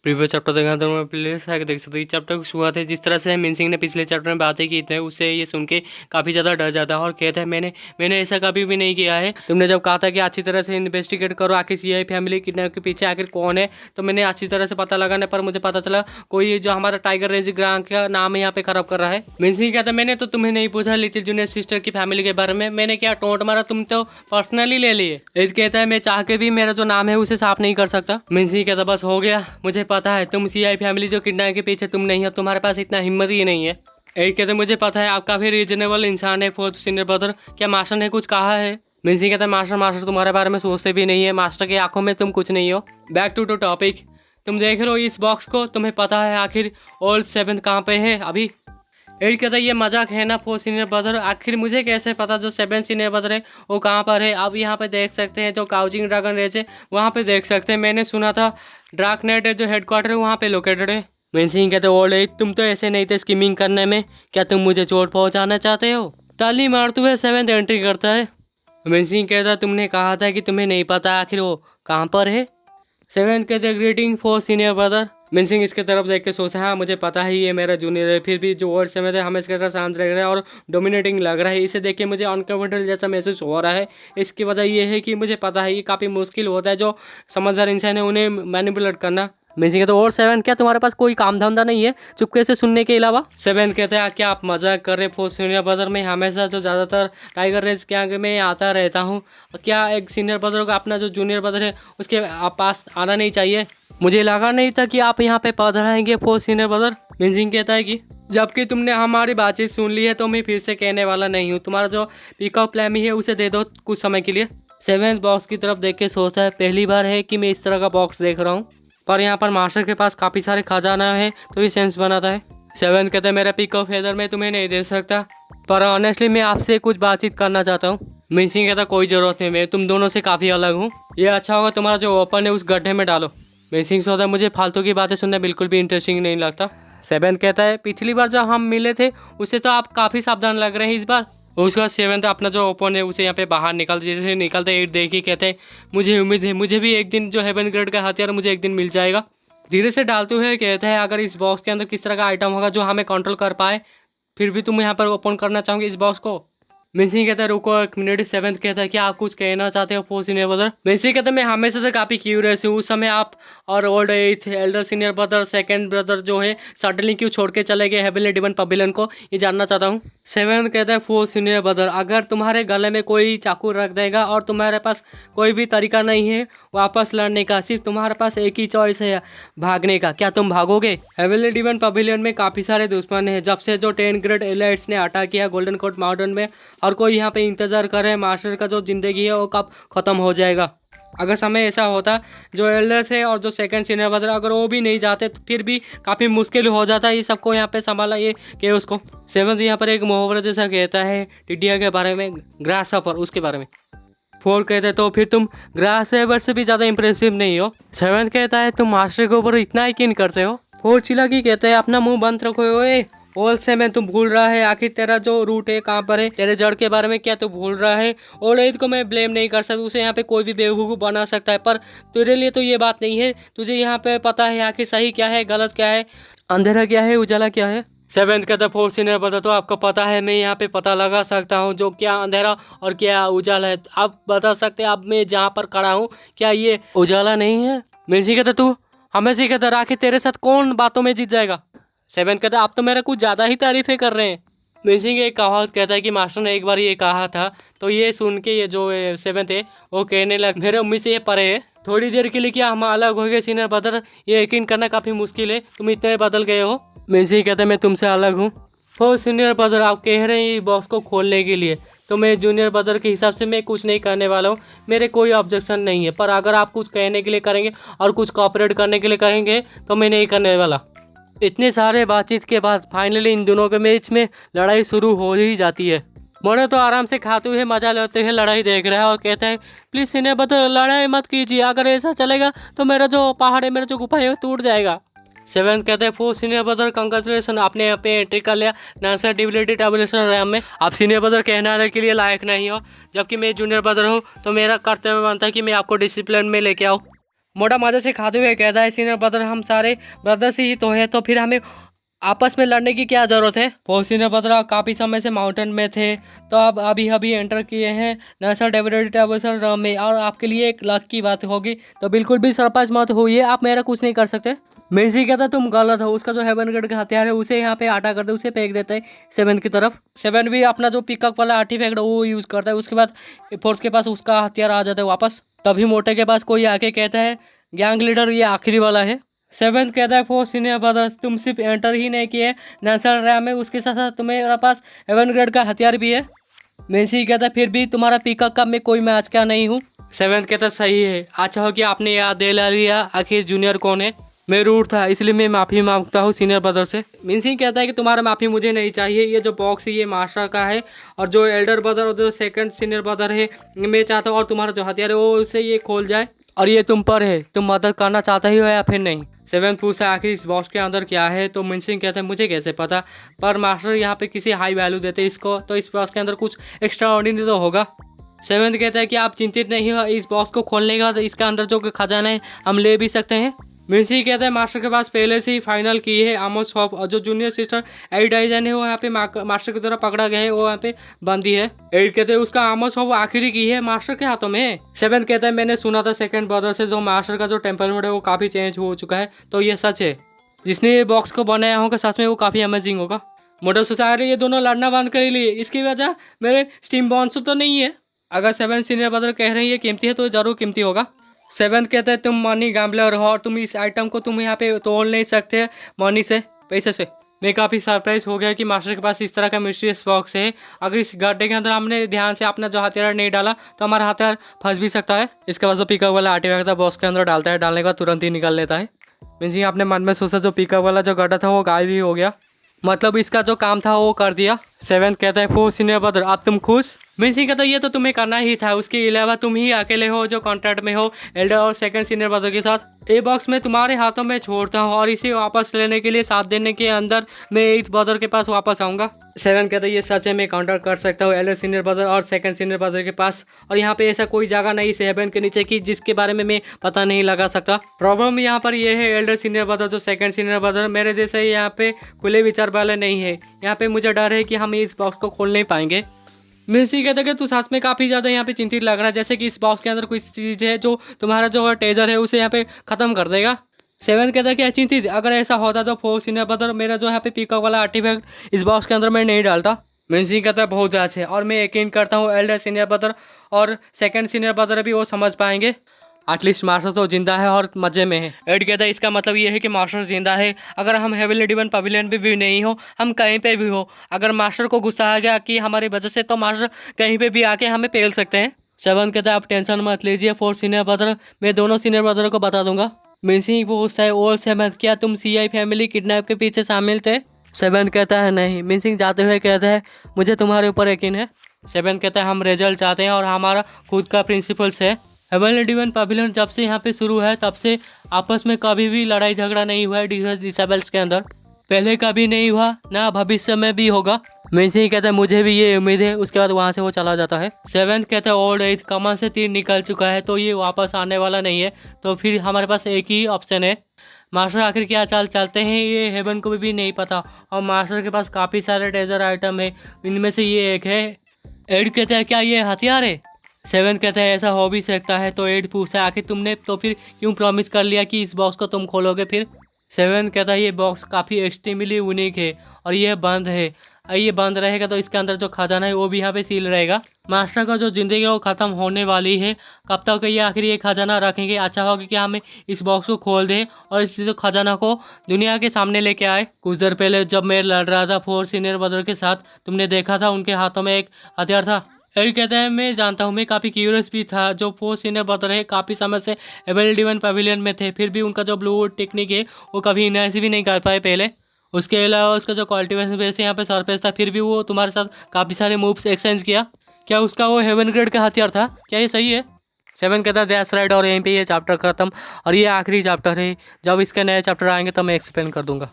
Previous chapter देखा तो मैं प्लेस है देख सकते हो। चैप्टर की शुरुआत है जिस तरह से मीन सिंह ने पिछले चैप्टर में बातें की थे, उससे ये सुन के काफ़ी ज़्यादा डर जाता है और कहता है मैंने ऐसा कभी भी नहीं किया है। तुमने जब कहा था कि अच्छी तरह से इन्वेस्टिगेट करो आखिर सीआई फैमिली किडनैप के पीछे आखिर कौन है, तो मैंने अच्छी तरह से पता लगाने पर मुझे पता चला कोई जो हमारा टाइगर रेंज ग्रां का नाम है यहाँ पे खराब कर रहा है। मीन सिंह कहता है मैंने तो तुम्हें नहीं पूछा लिटिल जूनियर सिस्टर की फैमिली के बारे में, मैंने क्या टोंट मारा, तुम तो पर्सनली ले लिए। एज कहता है मैं चाह के भी मेरा जो नाम है उसे साफ नहीं कर सकता। मीन सिंह कहता बस हो गया, मुझे पता है तुम सीआई फैमिली जो किडनैप के पीछे तुम नहीं हो, तुम्हारे पास इतना हिम्मत ही नहीं है। एज कहते मुझे पता है आप काफी रीजनेबल इंसान है फोर्थ सीनियर ब्रदर, क्या मास्टर ने कुछ कहा है? मीन सिंह कहता है मास्टर तुम्हारे बारे में सोचते भी नहीं है, मास्टर की आंखों में तुम कुछ नहीं हो। बैक टू टॉपिक, तुम देख रहे हो इस बॉक्स को, तुम्हें पता है आखिर ओल्ड सेवेंथ कहाँ पे है अभी? एड कहता है ये मजाक है ना फोर्थ सीनियर ब्रदर, आखिर मुझे कैसे पता जो सेवन सीनियर ब्रदर है वो कहाँ पर है? अब यहाँ पे देख सकते हैं जो काउचिंग ड्रैगन रेज है वहाँ पे देख सकते हैं, मैंने सुना था ड्रार्कनेट जो हेडक्वार्टर है वहाँ पे लोकेटेड है। मीन सिंह कहते ओल्ड एज तुम तो ऐसे नहीं थे स्कीमिंग करने में, क्या तुम मुझे चोट पहुँचाना चाहते हो? ताली मारते हुए सेवेंथ एंट्री करता है। मीन सिंह कहता तुमने कहा था कि तुम्हें नहीं पता आखिर वो कहाँ पर है। सेवेंथ कहते ग्रीटिंग फोर्थ सीनियर ब्रदर। मीन सिंह इसके तरफ देख के सोचता है हाँ मुझे पता है ये मेरा जूनियर है, फिर भी जो वर्ड समय है हमें इसके साथ शांत लग रहा है और डोमिनेटिंग लग रहा है, इसे देख के मुझे अनकंफर्टेबल जैसा महसूस हो रहा है। इसकी वजह ये है कि मुझे पता है ये काफ़ी मुश्किल होता है जो समझदार इंसान है उन्हें मैनिपुलेट करना। मीन सिंह कहते और सेवन क्या तुम्हारे पास कोई काम धंधा नहीं है चुपके से सुनने के अलावा? सेवन कहते हैं क्या आप मजाक कर रहे फोर्थ सीनियर ब्रदर, में हमेशा जो ज़्यादातर टाइगर रेंज के आगे मैं आता रहता हूँ, क्या एक सीनियर ब्रदर को अपना जो जूनियर ब्रदर है उसके पास आना नहीं चाहिए? मुझे लगा नहीं था कि आप यहाँ पे पधराएंगे फोर्थ सीनियर ब्रदर। मीन सिंह कहता है कि जबकि तुमने हमारी बातचीत सुन ली है तो मैं फिर से कहने वाला नहीं हूँ, तुम्हारा जो पिकअप प्लान है उसे दे दो कुछ समय के लिए। सेवेंथ बॉक्स की तरफ देख के सोचता है पहली बार है कि मैं इस तरह का बॉक्स देख रहा हूँ, पर यहाँ पर मास्टर के पास काफ़ी सारे खजाना है तो ये सेंस बनाता है। सेवेंथ कहते हैं मेरा पिकअप फेदर मैं तुम्हें नहीं दे सकता, पर ऑनेस्टली मैं आपसे कुछ बातचीत करना चाहता हूँ। मीन सिंह कहता कोई ज़रूरत नहीं, मैं तुम दोनों से काफ़ी अलग हूँ, ये अच्छा होगा तुम्हारा जो ओपन है उस गड्ढे में डालो। मीन सिंह सोचता है मुझे फालतू की बातें सुनना बिल्कुल भी इंटरेस्टिंग नहीं लगता। सेवेंथ कहता है पिछली बार जब हम मिले थे उससे तो आप काफ़ी सावधान लग रहे हैं इस बार। उसके बाद सेवेंथ अपना जो ओपन है उसे यहाँ पे बाहर जैसे निकलते एट देखी कहते हैं मुझे उम्मीद है मुझे भी एक दिन जो हेवन ग्रेड का हथियार मुझे एक दिन मिल जाएगा। धीरे से डालते हुए कहते हैं अगर इस बॉक्स के अंदर किस तरह का आइटम होगा जो हमें कंट्रोल कर पाए, फिर भी तुम यहाँ पर ओपन करना चाहोगे इस बॉक्स को? मीन सिंह कहता है रुको एक मिनट। सेवेंथ कहता है क्या आप कुछ कहना चाहते हो फोर्थ सीनियर ब्रदर? मीन सिंह कहता है मैं हमेशा से काफ़ी क्यूरियस हूँ, उस समय आप और old age Elder senior brother second brother जो है सडनली क्यों छोड़ के चले गए हेवनली डिवन पवेलियन को, ये जानना चाहता हूँ। सेवेंथ कहता है फोर्थ सीनियर ब्रदर अगर तुम्हारे गले में कोई चाकू रख देगा और तुम्हारे पास कोई भी तरीका नहीं है वापस लड़ने का, सिर्फ तुम्हारे पास एक ही चॉइस है भागने का, क्या तुम भागोगे? हेवनली डिवन पवेलियन में काफ़ी सारे दुश्मन हैं, जब से जो 10 ग्रेड एलाइट्स ने अटैक किया गोल्डन कोर्ट माउंटेन में, हर कोई यहाँ पे इंतज़ार कर रहे हैं मास्टर का जो ज़िंदगी है वो कब ख़त्म हो जाएगा। अगर समय ऐसा होता जो एल्डर थे और जो सेकंड सीनियर ब्रदर अगर वो भी नहीं जाते तो फिर भी काफ़ी मुश्किल हो जाता ये सबको यहाँ पे संभाला ये के उसको। सेवंथ यहाँ पर एक मुहावरा जैसा कहता है टिड्डिया के बारे में, ग्रास हॉपर उसके बारे में। फोर कहते तो फिर तुम ग्रास हॉपर से भी ज़्यादा इंप्रेसिव नहीं हो। सेवंथ कहता है तुम मास्टर के ऊपर इतना यकीन करते हो। फोर चिल्ला की कहते हैं अपना मुँह बंद रखो ओए, ओल्ड सेवन तुम भूल रहा है आखिर तेरा जो रूट है कहाँ पर है, तेरे जड़ के बारे में क्या तू भूल रहा है? ओल्ड एज को मैं ब्लेम नहीं कर सकता, उसे यहाँ पे कोई भी बेवकूफ़ बना सकता है, पर तेरे लिए तो ये बात नहीं है। तुझे यहाँ पे पता है आखिर सही क्या है गलत क्या है, अंधेरा क्या है उजाला क्या है? सेवेंथ कहता फोर्थ सीनियर ब्रदर तो आपको पता है मैं यहाँ पे पता लगा सकता हूँ जो क्या अंधेरा और क्या उजाला है, आप बता सकते हैं अब मैं जहाँ पर खड़ा हूँ क्या ये उजाला नहीं है? मेरे से कहता तू हमें से कहता आखिर तेरे साथ कौन बातों में जीत जाएगा? सेवेंथ कहता आप तो मेरा कुछ ज़्यादा ही तारीफ़ें कर रहे हैं। मीन सिंह एक कहावत कहता है कि मास्टर ने एक बार ये कहा था, तो ये सुन के ये जो सेवेंथ है वो कहने लगा मेरे उम्मीद से ये परे है। थोड़ी देर के लिए क्या हम अलग हो गए सीनियर ब्रदर, ये यकीन करना काफ़ी मुश्किल है, तुम इतने बदल गए हो। मीन सिंह कहता है मैं तुमसे अलग हूँ। फोर्थ सीनियर ब्रदर आप कह रहे हैं बॉक्स को खोलने के लिए, तो मैं जूनियर ब्रदर के हिसाब से मैं कुछ नहीं करने वाला हूँ, मेरे कोई ऑब्जेक्शन नहीं है, पर अगर आप कुछ कहने के लिए करेंगे और कुछ कॉपरेट करने के लिए करेंगे तो मैं नहीं करने वाला। इतने सारे बातचीत के बाद फाइनली इन दोनों के बीच में लड़ाई शुरू हो ही जाती है। मोने तो आराम से खाते हुए मजा लेते हुए लड़ाई देख रहा है और कहता है प्लीज़ सीनियर ब्रदर लड़ाई मत कीजिए, अगर ऐसा चलेगा तो मेरा जो पहाड़ है मेरा जो गुफा है वो टूट जाएगा। सेवेंथ कहते हैं फोर्थ सीनियर ब्रदर कंग्रेचुलेसन आपने यहाँ पे एंट्री कर लिया नासा डिबिलिटी टेबुलेशन रैम में, आप सीनियर ब्रदर कहने के लिए लायक नहीं हो, जबकि मैं जूनियर ब्रदर हूँ तो मेरा कर्तव्य बनता है कि मैं आपको डिसिप्लिन में लेके आऊँ। मोटा मजे से खाते हुए कहता है, सीनियर ब्रदर हम सारे ब्रदर्स ही तो है, तो फिर हमें आपस में लड़ने की क्या ज़रूरत है। वो सीनियर ब्रदर काफ़ी समय से माउंटेन में थे, तो अब अभी अभी एंटर किए हैं नेशनल डेवलपमेंट में, और आपके लिए एक लक की बात होगी, तो बिल्कुल भी सरप्राइज मत होइए, आप मेरा कुछ नहीं कर सकते। मेसी कहता तुम गलत हो, उसका जो हेवन गढ़ का हथियार है उसे यहाँ पे आटा कर दे, उसे फेंक देते हैं सेवन की तरफ। सेवन भी अपना जो पिकअप वाला आर्टिफैक्ट वो यूज़ करता है, उसके बाद फोर्थ के पास उसका हथियार आ जाता है वापस। तभी मोटे के पास कोई आके कहता है, गैंग लीडर ये आखिरी वाला है। सेवेंथ कहता है, फोर सीनियर ब्रदर्स तुम सिर्फ एंटर ही नहीं किए नेशनल रैम में, उसके साथ साथ तुम्हारे पास हेवन ग्रेड का हथियार भी है। मेसी कहता है, फिर भी तुम्हारा पिकअप का मैं कोई मैच क्या नहीं हूँ। सेवेंथ कहता है, सही है, अच्छा हो कि आपने याद दिला लिया आखिर जूनियर कौन है। मैं रूट था इसलिए मैं माफ़ी मांगता हूँ सीनियर ब्रदर से। मिनसिंग कहता है कि तुम्हारा माफ़ी मुझे नहीं चाहिए, ये जो बॉक्स है ये मास्टर का है, और जो एल्डर ब्रदर और जो सेकंड सीनियर ब्रदर है मैं चाहता हूँ और तुम्हारा जो हथियार है वो उससे ये खोल जाए, और ये तुम पर है, तुम मदद करना चाहते ही हो या फिर नहीं। सेवन पूछता है आखिर इस बॉक्स के अंदर क्या है, तो मिनसिंग कहते हैं मुझे कैसे पता, पर मास्टर यहाँ पे किसी हाई वैल्यू देते हैं इसको, तो इस बॉक्स के अंदर कुछ एक्स्ट्रा ऑर्डिनरी तो होगा। सेवेंथ कहता है कि आप चिंतित नहीं हो, इस बॉक्स को खोलने के बाद इसके अंदर जो खजाना है हम ले भी सकते हैं। मिनसी कहता है मास्टर के पास पहले से ही फाइनल की है आमोस हॉप, और जो जूनियर सिस्टर एडिडाइजन है वो यहाँ पे मास्टर की तरफ पकड़ा गया है, वो यहाँ पे बंदी है। एड कहते हैं उसका आमोस हॉप आखिरी की है मास्टर के हाथों में। सेवन कहता है मैंने सुना था सेकंड ब्रदर से जो मास्टर का जो टेम्परमेंट है वो काफ़ी चेंज हो चुका है, तो ये सच है, जिसने ये बॉक्स को बनाया होगा सच में वो काफ़ी अमेजिंग होगा। मोटर सोचा रही ये दोनों लड़ना बंद कर लिए, इसकी वजह मेरे स्टीम बॉन्स तो नहीं है। अगर सेवन सीनियर ब्रदर कह रहे हैं ये कीमती है तो जरूर कीमती होगा। सेवंथ कहते हैं तुम मनी गैम्बलर हो और तुम इस आइटम को तुम यहाँ पे तोड़ नहीं सकते मनी से, पैसे से। मैं काफ़ी सरप्राइज हो गया कि मास्टर के पास इस तरह का मिस्टीरियस बॉक्स है। अगर इस गड्ढे के अंदर हमने ध्यान से अपना जो हथियार नहीं डाला तो हमारा हथियार फंस भी सकता है। इसके बाद जो पिकअप वाला आर्टिफैक्ट था बॉक्स के अंदर डालता है, डालने के बाद तुरंत ही निकाल लेता है। मीन्स अपने मन में सोचा जो पिकअप वाला जो गड्ढा था वो गायब ही हो गया, मतलब इसका जो काम था वो कर दिया। सेवंथ कहता है फोर सीनियर ब्रदर आप तुम खुश। मीन्स कहता है ये तो तुम्हें करना ही था, उसके अलावा तुम ही अकेले हो जो कॉन्ट्रैक्ट में हो एल्डर और सेकंड सीनियर ब्रदर के साथ। ये बॉक्स मैं तुम्हारे हाथों में छोड़ता हूँ और इसे वापस लेने के लिए 7 दिन के अंदर मैं एथ ब्रदर के पास वापस आऊँगा। सेवन कहता है ये सच है, मैं कॉन्टैक्ट कर सकता हूँ एल्डर सीनियर ब्रदर और सेकंड सीनियर ब्रदर के पास, और यहाँ पे ऐसा कोई जगह नहीं सेवन के नीचे की जिसके बारे में मैं पता नहीं लगा सकता। प्रॉब्लम यहाँ पर ये है एल्डर सीनियर ब्रदर जो सेकंड सीनियर ब्रदर मेरे जैसे यहाँ पे खुले विचार वाले नहीं है। यहाँ पे मुझे डर है कि हम इस बॉक्स को खोल नहीं पाएंगे। मिर्सी कहता है कि तू साथ में काफ़ी ज़्यादा यहाँ पे चिंतित लग रहा है, जैसे कि इस बॉक्स के अंदर कोई चीज़ है जो तुम्हारा जो टेजर है उसे यहाँ पे ख़त्म कर देगा। सेवन कहता है कि चिंतित अगर ऐसा होता तो फोर सीनियर ब्रदर मेरा जो यहाँ पे पिकअप वाला आर्टिफैक्ट इस बॉक्स के अंदर मैं नहीं डालता। मिर्सी कहता है बहुत अच्छे, और मैं यकीन करता हूँ एल्डर सीनियर ब्रदर और सेकंड सीनियर ब्रदर भी वो समझ पाएंगे। एटलीस्ट मास्टर तो जिंदा है और मज़े में है। एड कहता है इसका मतलब ये है कि मास्टर जिंदा है, अगर हम हेवनली डिवन पवेलियन पे भी नहीं हो, हम कहीं पे भी हो, अगर मास्टर को गुस्सा आ गया कि हमारी वजह से तो मास्टर कहीं पे भी आके हमें पेल सकते हैं। सेवन कहता है आप टेंशन मत लीजिए फोर सीनियर ब्रदर, मैं दोनों सीनियर ब्रदर को बता दूंगा। मिनसिंग पूछता है ओल सेवन क्या तुम CI फैमिली किडनैप के पीछे शामिल थे। सेवन कहता है नहीं। मिनसिंग जाते हुए कहता है मुझे तुम्हारे ऊपर यकीन है। सेवन कहता है हम रिजल्ट चाहते हैं और हमारा खुद का प्रिंसिपल्स है। हेवनली डिवन पवेलियन जब से यहाँ पे शुरू है तब से आपस में कभी भी लड़ाई झगड़ा नहीं हुआ है डिसेबल्स के अंदर, पहले कभी नहीं हुआ ना भविष्य में भी होगा। मिनसिंग ही कहता है मुझे भी ये उम्मीद है, उसके बाद वहाँ से वो चला जाता है। सेवेंथ कहता है ओल्ड एज कमान से तीर निकल चुका है तो ये वापस आने वाला नहीं है, तो फिर हमारे पास एक ही ऑप्शन है। मास्टर आखिर क्या चाल चलते हैं ये हेवन को भी नहीं पता, और मास्टर के पास काफ़ी सारे ट्रेजर आइटम है, इनमें से ये एक है। एड कहता है क्या ये हथियार है। सेवन कहता है ऐसा हो भी सकता है, तो एड पूछता है आखिर तुमने तो फिर क्यों प्रॉमिस कर लिया कि इस बॉक्स को तुम खोलोगे फिर। सेवन कहता है ये बॉक्स काफ़ी एक्सट्रीमली यूनिक है और ये बंद है, ये बंद रहेगा तो इसके अंदर जो खजाना है वो भी यहाँ पे सील रहेगा। मास्टर का जो ज़िंदगी है वो ख़त्म होने वाली है, कब तक ये आखिर ये खजाना रखेंगे। अच्छा होगा कि हमें इस बॉक्स को खोल दें और इस जो खजाना को दुनिया के सामने लेके आए। कुछ देर पहले जब मैं लड़ रहा था फोर सीनियर ब्रदर के साथ, तुमने देखा था उनके हाथों में एक हथियार था। एड कहता है मैं जानता हूँ, मैं काफ़ी क्यूरियस भी था। जो फोर सीनियर ब्रदर है काफ़ी समय से एवल डिवन पवेलियन में थे, फिर भी उनका जो ब्लू टेक्निक है वो कभी इनहांस भी नहीं कर पाए पहले। उसके अलावा उसका जो कल्टीवेशन बेस यहाँ पे सरफेस था, फिर भी वो तुम्हारे साथ काफ़ी सारे मूव्स एक्सचेंज किया। क्या उसका वो हेवन ग्रेड का हथियार था? क्या ये सही है? सेवन कहता है दैट्स राइट, और यहीं पे ये चैप्टर खत्म, और ये आखिरी चैप्टर है। जब इसके नए चैप्टर आएंगे तो मैं एक्सप्लेन कर दूंगा।